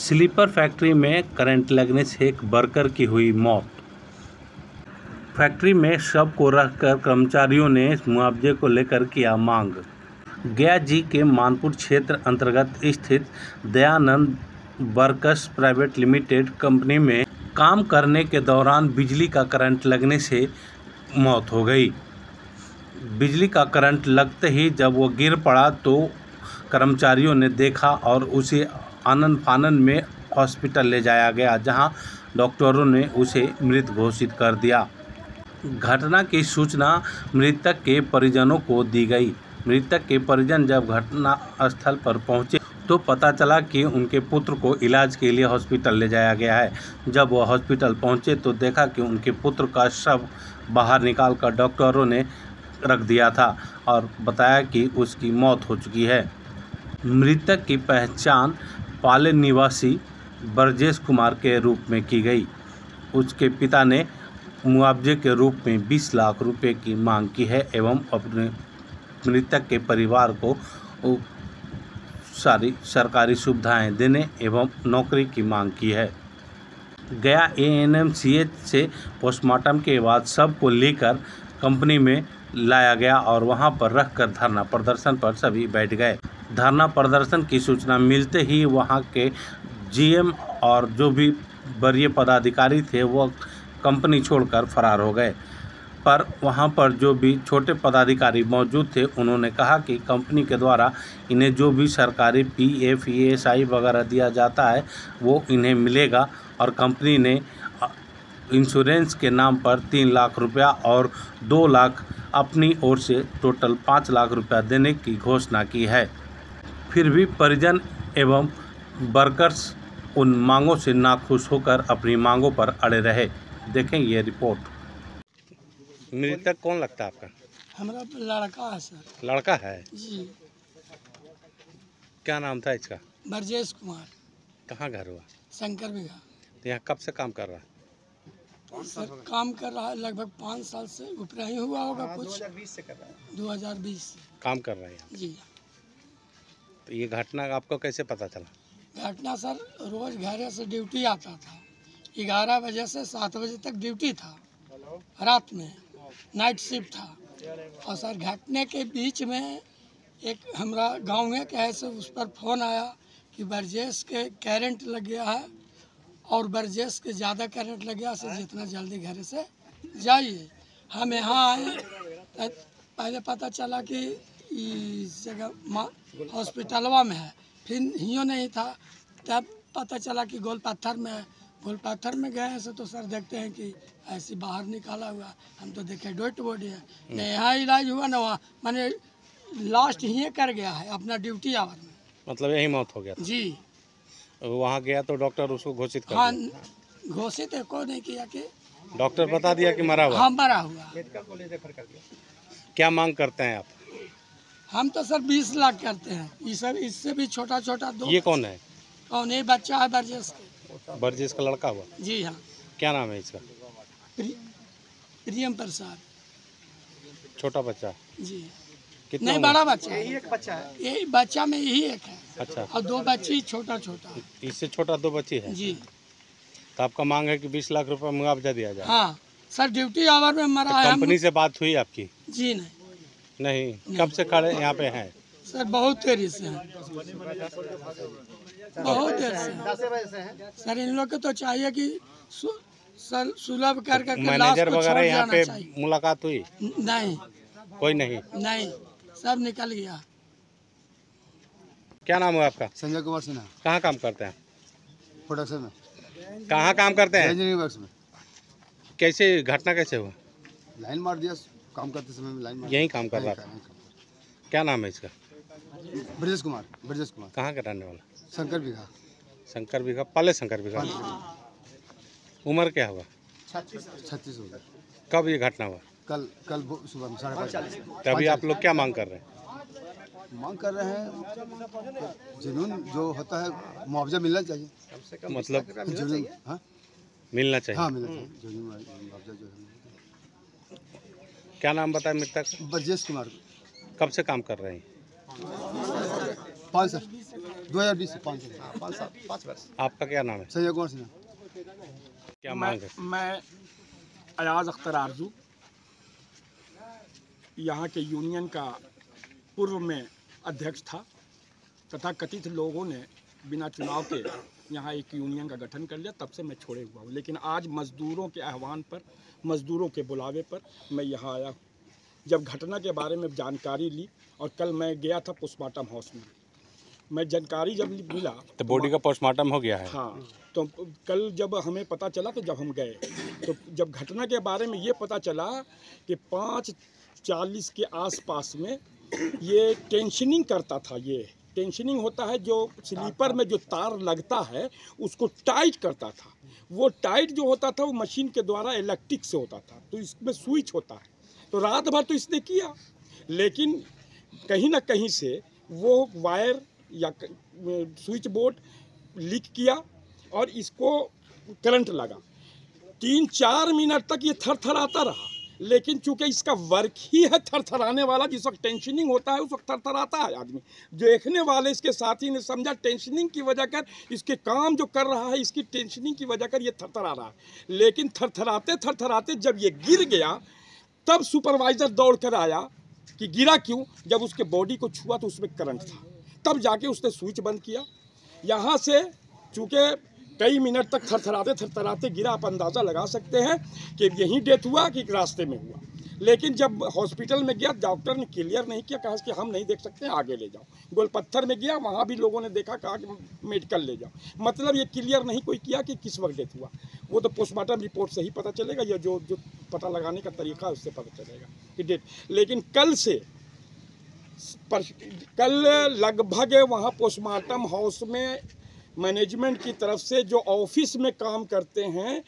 Sleeper factory में current लगने से एक वर्कर की हुई मौत। फैक्ट्री में शव को रखकर कर्मचारियों ने मुआवजे को लेकर किया मांग। गया जी के मानपुर क्षेत्र अंतर्गत स्थित Dayanand workers private limited company में काम करने के दौरान बिजली का करंट लगने से मौत हो गई। बिजली का करंट लगते ही जब वो गिर पड़ा तो कर्मचारियों ने देखा और उसे आनन फानन में हॉस्पिटल ले जाया गया, जहां डॉक्टरों ने उसे मृत घोषित कर दिया। घटना की सूचना मृतक के परिजनों को दी गई। मृतक के परिजन जब घटना स्थल पर पहुंचे तो पता चला कि उनके पुत्र को इलाज के लिए हॉस्पिटल ले जाया गया है। जब वह हॉस्पिटल पहुंचे तो देखा कि उनके पुत्र का शव बाहर निकालकर डॉक्टरों ने रख दिया था और बताया कि उसकी मौत हो चुकी है। मृतक की पहचान पाले निवासी ब्रजेश कुमार के रूप में की गई। उसके पिता ने मुआवजे के रूप में 20 लाख रुपए की मांग की है एवं अपने मृतक के परिवार को सारी सरकारी सुविधाएं देने एवं नौकरी की मांग की है। गया ANMCH से पोस्टमार्टम के बाद शव को लेकर कंपनी में लाया गया और वहां पर रखकर धरना प्रदर्शन पर सभी बैठ गए। धरना प्रदर्शन की सूचना मिलते ही वहां के GM और जो भी वरीय पदाधिकारी थे वो कंपनी छोड़कर फरार हो गए। पर वहां पर जो भी छोटे पदाधिकारी मौजूद थे उन्होंने कहा कि कंपनी के द्वारा इन्हें जो भी सरकारी PF ESI वगैरह दिया जाता है वो इन्हें मिलेगा और कंपनी ने इंश्योरेंस के नाम पर 3 लाख रुपया और 2 लाख अपनी ओर से टोटल 5 लाख रुपया देने की घोषणा की है। फिर भी परिजन एवं वर्कर्स उन मांगों से नाखुश होकर अपनी मांगों पर अड़े रहे। देखें ये रिपोर्ट। मृतक कौन लगता है आपका? हमारा लड़का है सर। लड़का है जी। क्या नाम था इसका? ब्रजेश कुमार। कहाँ घर हुआ? शंकर बिघा। तो यहाँ कब से काम कर रहा है? सर काम कर रहा है लगभग 5 साल से ऊपर ही हुआ होगा कुछ। 2020 से कर रहा है। 2020 से काम कर रहे हैं जी। तो ये घटना आपको कैसे पता चला? घटना सर रोज घर से ड्यूटी आता था। 11 बजे से 7 बजे तक ड्यूटी था, रात में नाइट शिफ्ट था। और सर घटने के बीच में एक हमारा गाँव में कहे से उस पर फ़ोन आया कि ब्रजेश के करंट लग गया है और ब्रजेश के ज़्यादा करंट लग गया से जितना जल्दी घर से जाइए। हम यहाँ आए तो पहले पता चला कि इस जगह हॉस्पिटलवा में है, फिर हियो नहीं था। तब पता चला कि गोल पत्थर में है। गोल पत्थर में गए से तो सर देखते हैं कि ऐसे बाहर निकाला हुआ। हम तो देखे डेड बॉडी है। न यहाँ इलाज हुआ न वहाँ, माने लास्ट ही कर गया है अपना ड्यूटी आवर में। मतलब यही मौत हो गया था? जी। वहाँ गया तो डॉक्टर उसको घोषित कर हाँ दिया? घोषित को नहीं किया कि डॉक्टर बता दिया कि मरा हुआ? हाँ मरा हुआ। क्या मांग करते हैं आप? हम तो सर 20 लाख करते हैं। ये सब इससे भी छोटा छोटा दो। ये कौन है? कौन? ये बच्चा है ब्रजेश के। ब्रजेश का लड़का हुआ? जी हाँ। क्या नाम है इसका? प्रियम प्रसाद। छोटा बच्चा? जी। कितना नहीं बड़ा बच्चा है। यही एक बच्चा है। यही बच्चा में यही एक है। अच्छा। और 2 बच्ची छोटा छोटा। इससे छोटा 2 बच्ची है? जी। तो आपका मांग है कि 20 लाख रुपए मुआवजा दिया जाए? हाँ सर ड्यूटी आवर में मरा है। कंपनी से बात हुई आपकी? जी नहीं। नहीं। कब से खड़े यहाँ पे हैं? सर बहुत देरी से हैं, बहुत देर से हैं। 10 बजे से है। सर इन लोग को तो चाहिए कि सर सुलभ कर करके लाश मैनेजर को वगैरह छोड़ यहाँ जाना पे चाहिए। मुलाकात हुई? नहीं कोई नहीं? नहीं सब निकल गया। क्या नाम है आपका? संजय कुमार सिन्हा। कहाँ काम करते हैं? प्रोडक्शन में। कहाँ काम करते हैं? इंजीनियरिंग वर्क्स में। कैसे घटना कैसे हुआ? लाइन मार दिया, काम करते समय में लाइन मार। यहीं काम कर रहा था? क्या नाम है इसका? ब्रजेश कुमार। ब्रजेश कुमार। कहाँ का रहने वाला? शंकर बिघा। शंकर बिघा? पाले शंकर बिघा? उम्र क्या होगा? 36 हो गया। कब ये घटना हुआ? कल सुबह में 5:30। तभी आप लोग क्या मांग कर रहे हैं? मांग कर रहे हैं जुनून जो होता है मुआवजा मिलना चाहिए। मतलब जुनून? हाँ मिलना चाहिए। हाँ मिलना चाहिए जुनून मुआवजा जो है। क्या नाम बताए मृतक? ब्रजेश कुमार। कब से काम कर रहे हैं? 5 साल 2020 से 5 साल। 5 वर्ष। आपका क्या नाम है? संजय कुमार सिन्हा। क्या मांग है? मैं अयाज अख्तर आरजू, यहाँ के यूनियन का पूर्व में अध्यक्ष था तथा कथित लोगों ने बिना चुनाव के यहाँ एक यूनियन का गठन कर लिया, तब से मैं छोड़े हुआ हूँ। लेकिन आज मज़दूरों के आह्वान पर, मज़दूरों के बुलावे पर मैं यहाँ आया। जब घटना के बारे में जानकारी ली और कल मैं गया था पोस्टमार्टम हाउस में, मैं जानकारी जब मिला तो बॉडी का पोस्टमार्टम हो गया है। हाँ, तो कल जब हमें पता चला तो जब हम गए तो जब घटना के बारे में ये पता चला कि 5:40 के आसपास में ये टेंशनिंग करता था। ये टेंशनिंग होता है जो स्लीपर में जो तार लगता है उसको टाइट करता था। वो टाइट जो होता था वो मशीन के द्वारा इलेक्ट्रिक से होता था, तो इसमें स्विच होता है। तो रात भर तो इसने किया, लेकिन कहीं ना कहीं से वो वायर या स्विच बोर्ड लीक किया और इसको करंट लगा। 3-4 मिनट तक ये थरथराता रहा, लेकिन चूंकि इसका वर्क ही है थरथराने वाला, जिस वक्त टेंशनिंग होता है उस वक्त थरथराता है आदमी। देखने वाले इसके साथी ने समझा टेंशनिंग की वजह कर, इसके काम जो कर रहा है इसकी टेंशनिंग की वजह कर ये थरथरा रहा है। लेकिन थरथराते थरथराते जब ये गिर गया तब सुपरवाइज़र दौड़ कर आया कि गिरा क्यों। जब उसके बॉडी को छुआ तो उसमें करंट था, तब जाके उसने स्विच बंद किया। यहाँ से चूँकि कई मिनट तक थरथराते थरथराते गिरा, आप अंदाज़ा लगा सकते हैं कि यहीं डेथ हुआ कि रास्ते में हुआ। लेकिन जब हॉस्पिटल में गया डॉक्टर ने क्लियर नहीं किया, कहा कि हम नहीं देख सकते, आगे ले जाओ। गोलपत्थर में गया, वहाँ भी लोगों ने देखा, कहा कि मेडिकल ले जाओ। मतलब ये क्लियर नहीं कोई किया कि किस वक्त डेथ हुआ। वो तो पोस्टमार्टम रिपोर्ट से ही पता चलेगा, या जो पता लगाने का तरीका है उससे पता चलेगा कि डेथ। लेकिन कल लगभग वहाँ पोस्टमार्टम हाउस में मैनेजमेंट की तरफ से जो ऑफिस में काम करते हैं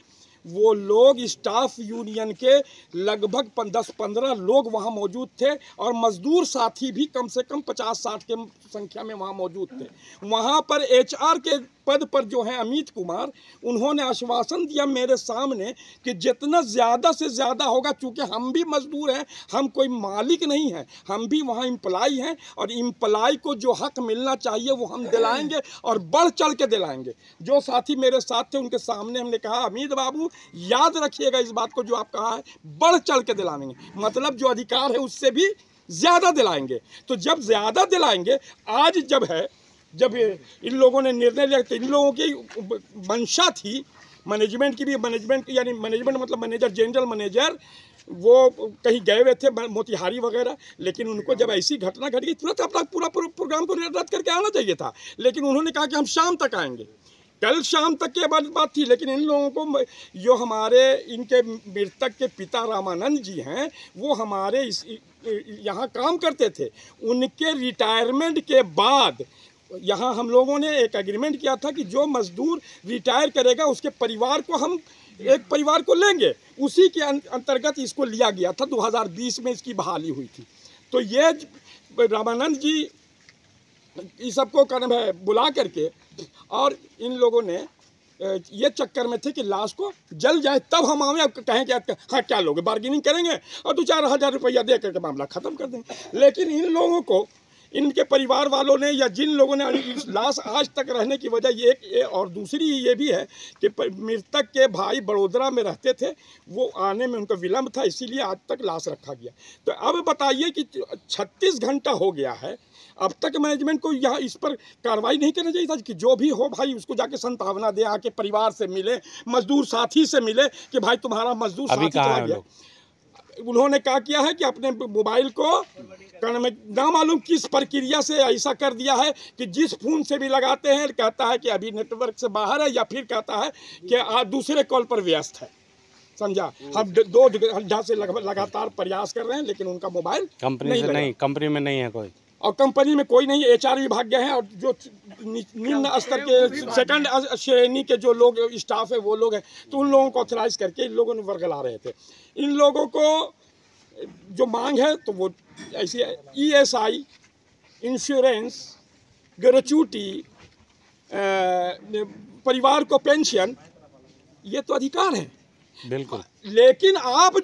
वो लोग, स्टाफ यूनियन के लगभग 10-15 लोग वहाँ मौजूद थे और मजदूर साथी भी कम से कम 50-60 के संख्या में वहाँ मौजूद थे। वहाँ पर HR के पद पर जो है अमित कुमार, उन्होंने आश्वासन दिया मेरे सामने कि जितना ज़्यादा से ज़्यादा होगा, चूँकि हम भी मजदूर हैं, हम कोई मालिक नहीं हैं, हम भी वहाँ एम्प्लाई हैं और एम्प्लाई को जो हक मिलना चाहिए वो हम दिलाएंगे और बढ़ चढ़ के दिलाएंगे। जो साथी मेरे साथ थे उनके सामने हमने कहा, अमित बाबू याद रखिएगा इस बात को, जो आप कहा है बढ़ चढ़ के दिलाएंगे, मतलब जो अधिकार है उससे भी ज़्यादा दिलाएंगे। तो जब ज़्यादा दिलाएंगे, आज जब इन लोगों ने निर्णय लिया, तो इन लोगों की मंशा थी मैनेजमेंट की भी, मैनेजमेंट यानी मैनेजमेंट मतलब मैनेजर, जनरल मैनेजर, वो कहीं गए हुए थे मोतिहारी वगैरह। लेकिन उनको जब ऐसी घटना घट गई तुरंत अपना पूरा प्रोग्राम को रद्द करके आना चाहिए था। लेकिन उन्होंने कहा कि हम शाम तक आएंगे। कल शाम तक के बाद बात थी, लेकिन इन लोगों को, जो हमारे इनके मृतक के पिता रामानंद जी हैं, वो हमारे यहाँ काम करते थे। उनके रिटायरमेंट के बाद यहाँ हम लोगों ने एक एग्रीमेंट किया था कि जो मजदूर रिटायर करेगा उसके परिवार को हम एक परिवार को लेंगे। उसी के अंतर्गत इसको लिया गया था। 2020 में इसकी बहाली हुई थी। तो ये रामानंद जी इस सबको बुला करके, और इन लोगों ने ये चक्कर में थे कि लाश को जल जाए तब हम आए, कहें कि हाँ क्या लोगे, बार्गेनिंग करेंगे और 2-4 हज़ार रुपया दे करके मामला ख़त्म कर देंगे। लेकिन इन लोगों को, इनके परिवार वालों ने या जिन लोगों ने इस लाश आज तक रहने की वजह ये और दूसरी ये भी है कि मृतक के भाई बड़ोदरा में रहते थे, वो आने में उनका विलम्ब था, इसीलिए आज तक लाश रखा गया। तो अब बताइए कि 36 घंटा हो गया है, अब तक मैनेजमेंट को यहाँ इस पर कार्रवाई नहीं करना चाहिए था कि जो भी हो भाई उसको जाके संतावना दे, आके परिवार से मिले, मजदूर साथी से मिले कि भाई तुम्हारा मजदूर साथी चला गया। उन्होंने क्या किया है कि अपने मोबाइल को ना मालूम किस प्रक्रिया से ऐसा कर दिया है कि जिस फोन से भी लगाते हैं कहता है कि अभी नेटवर्क से बाहर है, या फिर कहता है कि आज दूसरे कॉल पर व्यस्त है। समझा? हम 2 घंटा से लगातार प्रयास कर रहे हैं, लेकिन उनका मोबाइल कंपनी में नहीं है कोई, और कंपनी में कोई नहीं। HR विभाग गए हैं और जो निम्न स्तर के सेकंड श्रेणी के जो लोग स्टाफ है वो लोग हैं, तो उन लोगों को ऑथराइज करके इन लोगों ने वर्गला रहे थे। इन लोगों को जो मांग है तो वो ऐसी है, ESI, इंश्योरेंस, ग्रेच्युटी, परिवार को पेंशन, ये तो अधिकार है बिल्कुल। लेकिन आप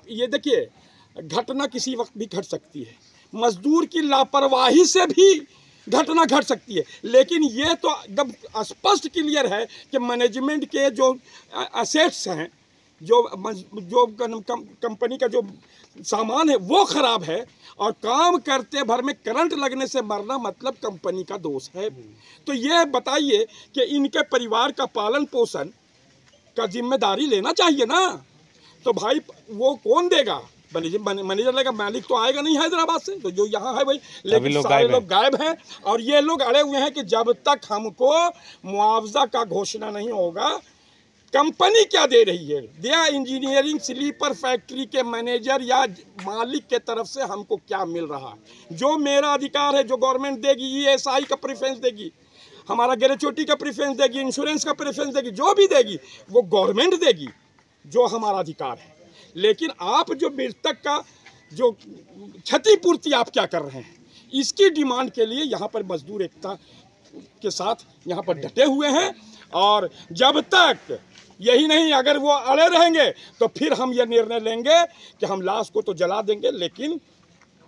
ये देखिए, घटना किसी वक्त भी घट सकती है। मजदूर की लापरवाही से भी घटना घट सकती है। लेकिन ये तो एकदम स्पष्ट क्लियर है कि मैनेजमेंट के जो असेट्स हैं, जो कंपनी का जो सामान है वो ख़राब है, और काम करते भर में करंट लगने से मरना मतलब कंपनी का दोष है। तो ये बताइए कि इनके परिवार का पालन पोषण का जिम्मेदारी लेना चाहिए ना। तो भाई वो कौन देगा? मैनेजर लेगा, मालिक तो आएगा नहीं हैदराबाद से, तो जो यहाँ है भाई। लेकिन सारे लोग गायब हैं, और ये लोग अड़े हुए हैं कि जब तक हमको मुआवजा का घोषणा नहीं होगा, कंपनी क्या दे रही है, दिया इंजीनियरिंग स्लीपर फैक्ट्री के मैनेजर या मालिक के तरफ से हमको क्या मिल रहा है। जो मेरा अधिकार है, जो गवर्नमेंट देगी, ESI का प्रेफरेंस देगी, हमारा ग्रेचुटी का प्रेफरेंस देगी, इंश्योरेंस का प्रेफरेंस देगी, जो भी देगी वो गवर्नमेंट देगी, जो हमारा अधिकार है। लेकिन आप जो मृतक का जो क्षतिपूर्ति आप क्या कर रहे हैं, इसकी डिमांड के लिए यहाँ पर मजदूर एकता के साथ यहाँ पर डटे हुए हैं। और जब तक यही नहीं, अगर वो अड़े रहेंगे तो फिर हम ये निर्णय लेंगे कि हम लाश को तो जला देंगे, लेकिन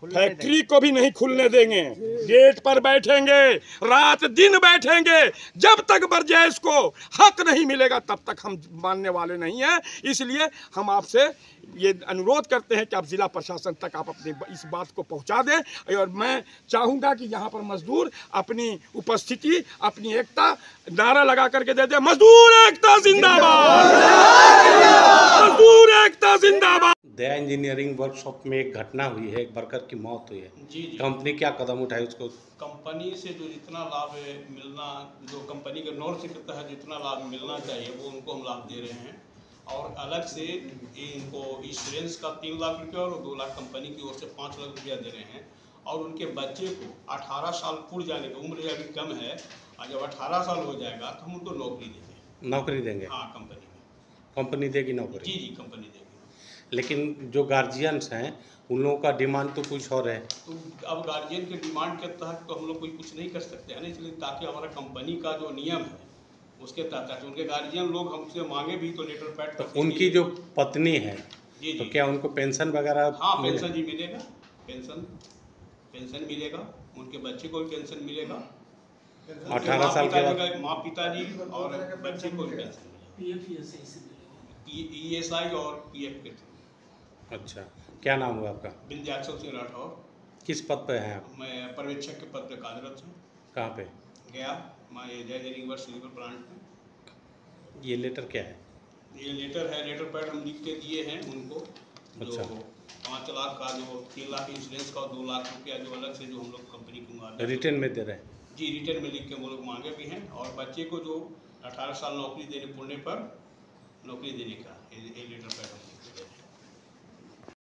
फैक्ट्री को भी नहीं खुलने देंगे। गेट पर बैठेंगे, रात दिन बैठेंगे, जब तक बरजैस को हक नहीं मिलेगा तब तक हम मानने वाले नहीं हैं। इसलिए हम आपसे ये अनुरोध करते हैं कि आप जिला प्रशासन तक आप अपनी इस बात को पहुंचा दें। और मैं चाहूँगा कि यहाँ पर मजदूर अपनी उपस्थिति, अपनी एकता नारा लगा करके दे दे, मजदूर एकता जिंदाबाद, मजदूर एकता जिंदाबाद। दया इंजीनियरिंग वर्कशॉप में एक घटना हुई है, एक वर्कर की मौत हुई है। जी। कंपनी क्या कदम उठाई उसको? कंपनी से जो जितना लाभ मिलना, जो कंपनी के नॉर्म के तहत जितना लाभ मिलना चाहिए वो उनको हम लाभ दे रहे हैं। और अलग से इनको इंश्योरेंस का 3 लाख रुपया और 2 लाख कंपनी की ओर से 5 लाख रुपया दे रहे हैं। और उनके बच्चे को 18 साल पूर्ण जाने की उम्र अभी कम है, और जब 18 साल हो जाएगा तो हम उनको नौकरी देंगे। नौकरी देंगे? हाँ, कंपनी में। कंपनी देगी नौकरी? जी, कंपनी देगी। लेकिन जो गार्जियंस हैं उन लोगों का डिमांड तो कुछ और है। तो अब गार्जियन के डिमांड के तहत तो हम लोग कोई कुछ नहीं कर सकते हैं ना, इसलिए ताकि हमारा कंपनी का जो नियम है उसके तहत उनके गार्जियन लोग हमसे मांगे भी तो लेटर पैड। तो उनकी जो पत्नी है जी, तो क्या उनको पेंशन वगैरह? हाँ, पेंशन जी मिलेगा, पेंशन मिलेगा, उनके बच्चे को भी पेंशन मिलेगा। 18 साल के बाद माँ पिताजी और बच्चे को भी पेंशन मिलेगा, ESI और PF के। अच्छा, क्या नाम हुआ आपका? विंध्याचल सिंह राठौर। किस पद पे हैं आप? मैं पर्यवेक्षक के पद पर कार्यरत हूँ। कहाँ पे? गया मैं इंजीनियरिंग वर्क सिविल प्लांट में। ये लेटर क्या है? ये लेटर है, लेटर पैड हम लिख के दिए हैं उनको। अच्छा। जो 5 लाख का, जो 3 लाख इंश्योरेंस का और 2 लाख रुपया जो अलग से जो हम लोग कंपनी को मांगे, रिटर्न में दे रहे हैं? जी, रिटर्न में लिख के वो लोग मांगे भी हैं। और बच्चे को जो 18 साल नौकरी देने पुरने पर नौकरी देने का ये लेटर पैड